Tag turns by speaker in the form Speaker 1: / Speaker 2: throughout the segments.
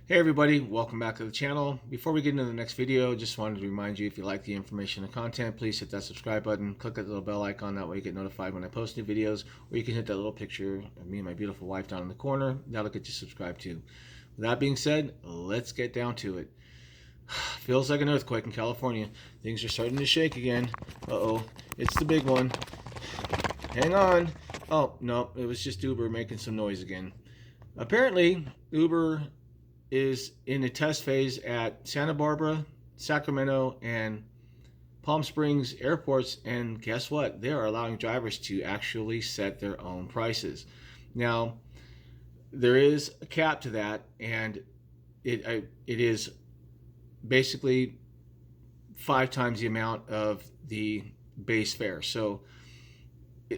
Speaker 1: Hey everybody, welcome back to the channel. Before we get into the next video, just wanted to remind you, if you like the information and content, please hit that subscribe button, click that little bell icon, that way you get notified when I post new videos, or you can hit that little picture of me and my beautiful wife down in the corner. That'll get you subscribed too. With that being said, let's get down to it. Feels like an earthquake in California. Things are starting to shake again. Uh-oh, it's the big one. Hang on. Oh, no, it was just Uber making some noise again. Apparently, Uber is in a test phase at Santa Barbara, Sacramento, and Palm Springs airports, and guess what? They are allowing drivers to actually set their own prices. Now, there is a cap to that, and it is basically 5 times the amount of the base fare. So,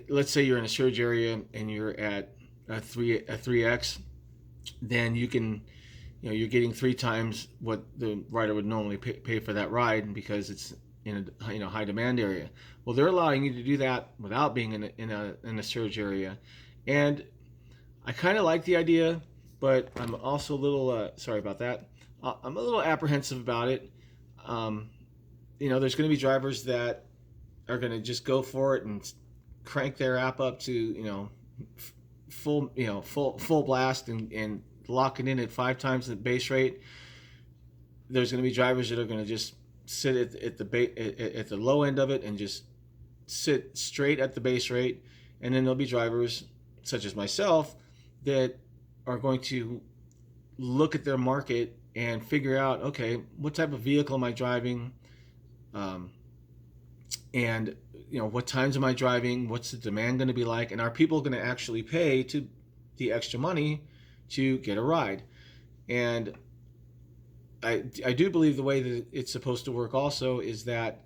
Speaker 1: let's say you're in a surge area and you're at a 3x, then you can you're getting 3 times what the rider would normally pay for that ride because it's in a high demand area. Well, they're allowing you to do that without being in a surge area, and I kind of like the idea, but I'm also a little sorry about that. I'm a little apprehensive about it. There's going to be drivers that are going to just go for it and crank their app up to full blast and lock it in at 5 times the base rate. There's going to be drivers that are going to just sit at the low end of it and just sit straight at the base rate, and then there'll be drivers such as myself that are going to look at their market and figure out, okay, what type of vehicle am I driving, and what times am I driving, what's the demand going to be like, and are people going to actually pay to the extra money to get a ride? And I do believe the way that it's supposed to work also is that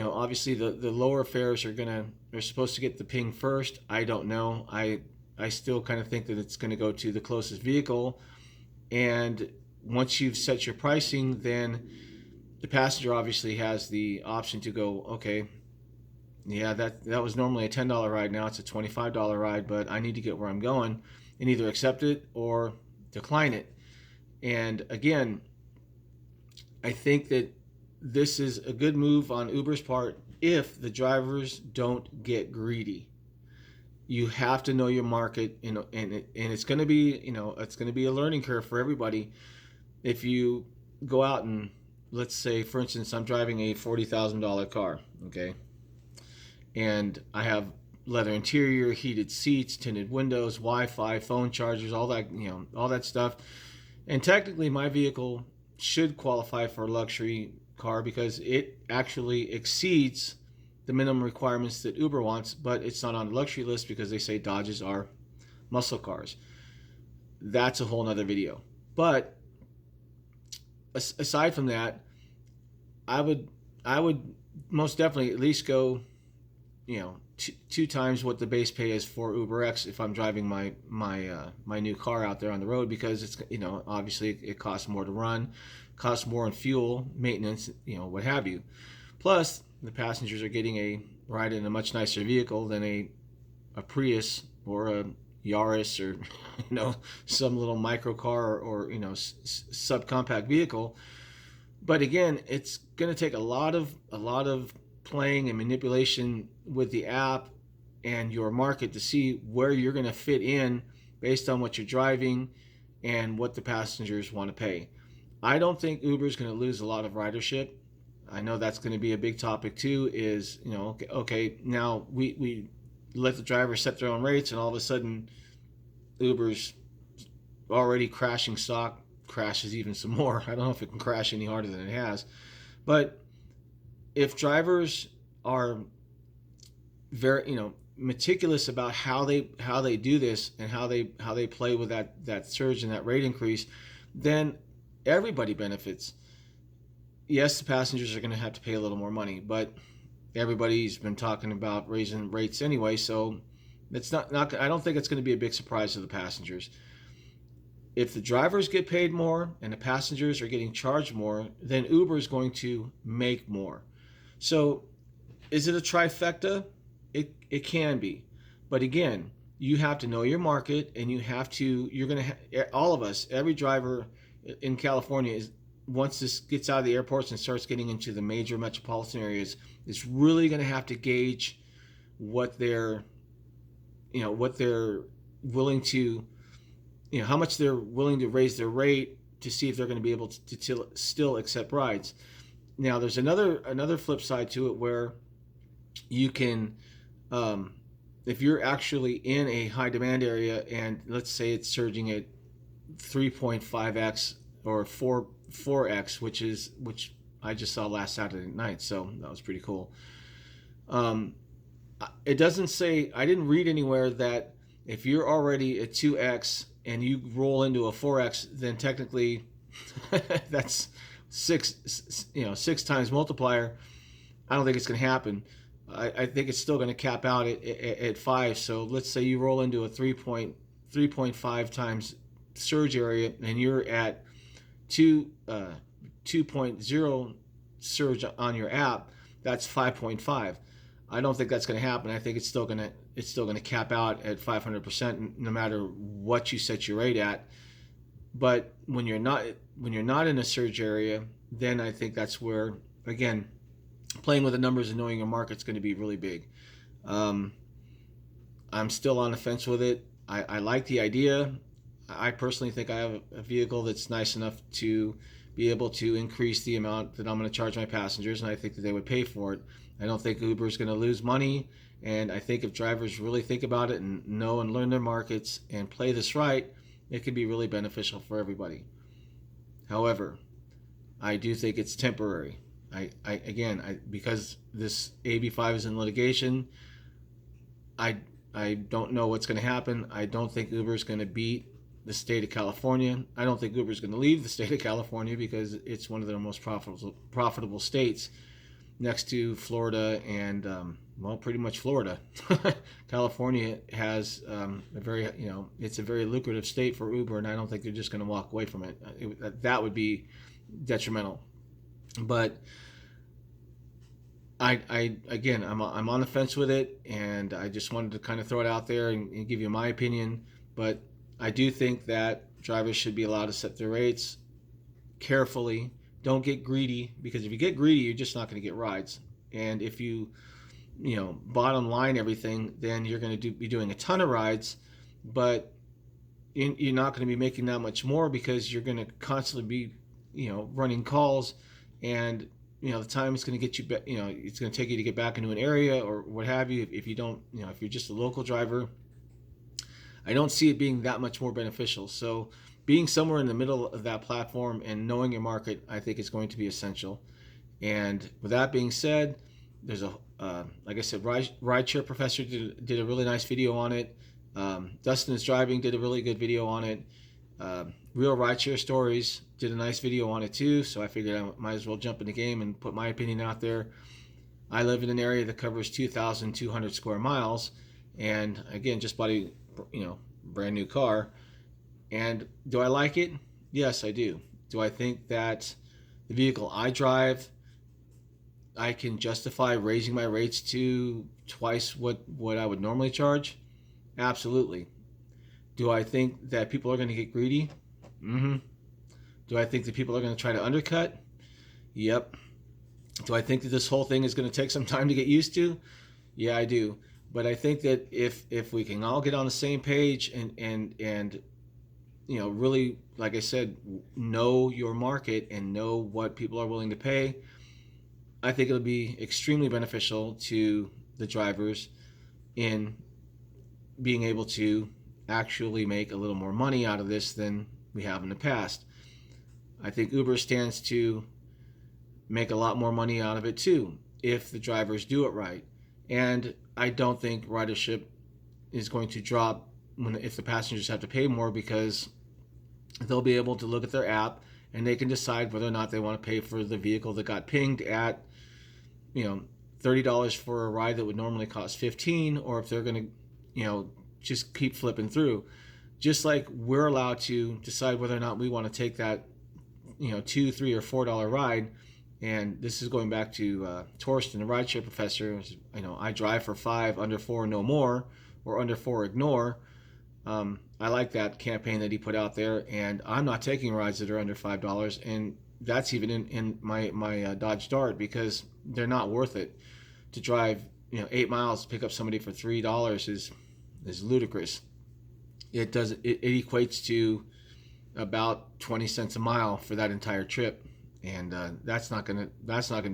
Speaker 1: obviously the lower fares are supposed to get the ping first. I don't know. I still kind of think that it's going to go to the closest vehicle, and once you've set your pricing, then the passenger obviously has the option to go, okay, yeah, that was normally a $10 ride, now it's a $25 ride, but I need to get where I'm going, and either accept it or decline it. And again, I think that this is a good move on Uber's part if the drivers don't get greedy. You have to know your market, and it's going to be it's going to be a learning curve for everybody. If you go out and, let's say, for instance, I'm driving a $40,000 car, okay, and I have leather interior, heated seats, tinted windows, Wi-Fi, phone chargers, all that stuff. And technically, my vehicle should qualify for a luxury car because it actually exceeds the minimum requirements that Uber wants, but it's not on the luxury list because they say Dodges are muscle cars. That's a whole nother video. But aside from that, I would most definitely at least go, two times what the base pay is for UberX if I'm driving my new car out there on the road, because it's obviously it costs more to run, costs more in fuel, maintenance, what have you. Plus, the passengers are getting a ride in a much nicer vehicle than a Prius or a Yaris or some little micro car or subcompact vehicle. But again, it's going to take a lot of playing and manipulation with the app and your market to see where you're going to fit in based on what you're driving and what the passengers want to pay. I don't think Uber is going to lose a lot of ridership. I know that's going to be a big topic too, is okay, now we let the drivers set their own rates, and all of a sudden Uber's already crashing stock, crashes even some more. I don't know if it can crash any harder than it has. But if drivers are very meticulous about how they do this and how they play with that surge and that rate increase, then everybody benefits. Yes, the passengers are going to have to pay a little more money, but everybody's been talking about raising rates anyway, so it's not I don't think it's going to be a big surprise to the passengers. If the drivers get paid more and the passengers are getting charged more, then Uber is going to make more. So is it a trifecta? It can be. But again, you have to know your market, and you're going to all of us, every driver in California is, once this gets out of the airports and starts getting into the major metropolitan areas, it's really going to have to gauge what they're, what they're willing to, how much they're willing to raise their rate to see if they're going to be able to still accept rides. Now, there's another flip side to it where you can, if you're actually in a high demand area and let's say it's surging at 3.5x or 4x, which I just saw last Saturday night, so that was pretty cool. It doesn't say, I didn't read anywhere that if you're already at 2x and you roll into a 4x, then technically that's six times multiplier. I don't think it's going to happen. I think it's still going to cap out at 5. So let's say you roll into a 3.5 times surge area and you're at 2.0 surge on your app. That's 5.5. I don't think that's going to happen. I think it's still going to cap out at 500% no matter what you set your rate at. But when you're not in a surge area, then I think that's where, again, playing with the numbers and knowing your market's going to be really big. I'm still on the fence with it. I like the idea. I personally think I have a vehicle that's nice enough to be able to increase the amount that I'm going to charge my passengers, and I think that they would pay for it. I don't think Uber is going to lose money, and I think if drivers really think about it and know and learn their markets and play this right, it can be really beneficial for everybody. However, I do think it's temporary. Because this AB5 is in litigation, I don't know what's going to happen. I don't think Uber is going to beat the state of California. I don't think Uber is going to leave the state of California because it's one of their most profitable states, next to Florida and pretty much Florida. California has it's a very lucrative state for Uber, and I don't think they're just going to walk away from it. That would be detrimental. But I'm on the fence with it, and I just wanted to kind of throw it out there and give you my opinion. But I do think that drivers should be allowed to set their rates carefully. Don't get greedy, because if you get greedy, you're just not going to get rides. And if you bottom line everything, then you're going to be doing a ton of rides, but you're not going to be making that much more because you're going to constantly be running calls, and the time it's going to get you it's going to take you to get back into an area or what have you. If you don't, if you're just a local driver, I don't see it being that much more beneficial. So being somewhere in the middle of that platform and knowing your market, I think is going to be essential. And with that being said, there's like I said, Rideshare Professor did a really nice video on it. Dustin Is Driving did a really good video on it. Real Rideshare Stories did a nice video on it too, so I figured I might as well jump in the game and put my opinion out there. I live in an area that covers 2,200 square miles, and again, just bought a brand new car. And do I like it? Yes, I do. Do I think that the vehicle I drive, I can justify raising my rates to twice what I would normally charge? Absolutely. Do I think that people are going to get greedy? Mm-hmm. Do I think that people are going to try to undercut? Yep. Do I think that this whole thing is going to take some time to get used to? Yeah, I do. But I think that if we can all get on the same page and really, like I said, know your market and know what people are willing to pay, I think it'll be extremely beneficial to the drivers in being able to actually make a little more money out of this than we have in the past. I think Uber stands to make a lot more money out of it too if the drivers do it right. And I don't think ridership is going to drop if the passengers have to pay more, because they'll be able to look at their app and they can decide whether or not they want to pay for the vehicle that got pinged at $30 for a ride that would normally cost $15, or if they're going to just keep flipping through. Just like we're allowed to decide whether or not we want to take that $2, $3, or $4 ride. And this is going back to Torsten, the Rideshare Professor. I drive for $5, under $4 no more, or under $4 ignore. I like that campaign that he put out there, and I'm not taking rides that are under $5, and that's even in my Dodge Dart, because they're not worth it. To drive 8 miles to pick up somebody for $3 is ludicrous. It equates to about 20 cents a mile for that entire trip, and that's not gonna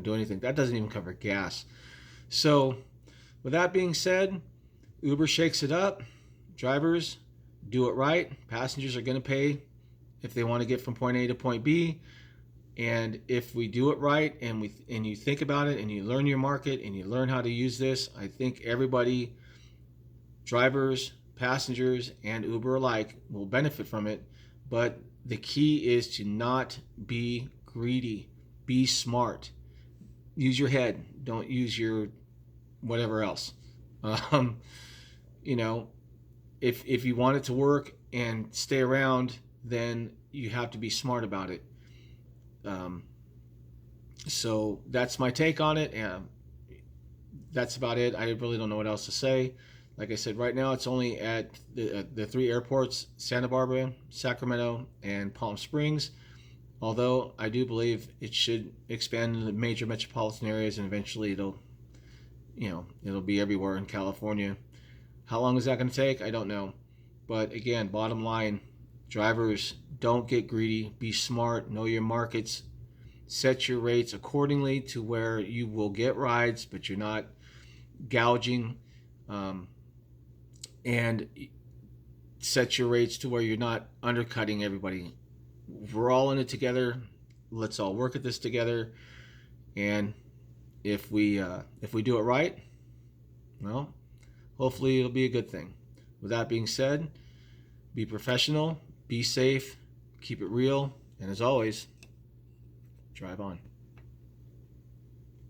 Speaker 1: do anything. That doesn't even cover gas. So with that being said, Uber shakes it up. Drivers, do it right. Passengers are going to pay if they want to get from point A to point B. And if we do it right, and you think about it, and you learn your market, and you learn how to use this, I think everybody, drivers, passengers, and Uber alike, will benefit from it. But the key is to not be greedy. Be smart. Use your head. Don't use your whatever else. If you want it to work and stay around, then you have to be smart about it. So that's my take on it, and that's about it. I really don't know what else to say. Like I said, right now it's only at the 3 airports: Santa Barbara, Sacramento, and Palm Springs. Although I do believe it should expand to the major metropolitan areas, and eventually it'll be everywhere in California. How long is that going to take? I don't know. But again, bottom line, drivers, don't get greedy. Be smart. Know your markets. Set your rates accordingly to where you will get rides, but you're not gouging. And set your rates to where you're not undercutting everybody. We're all in it together. Let's all work at this together. And if we do it right, well, hopefully it'll be a good thing. With that being said, be professional, be safe, keep it real, and as always, drive on.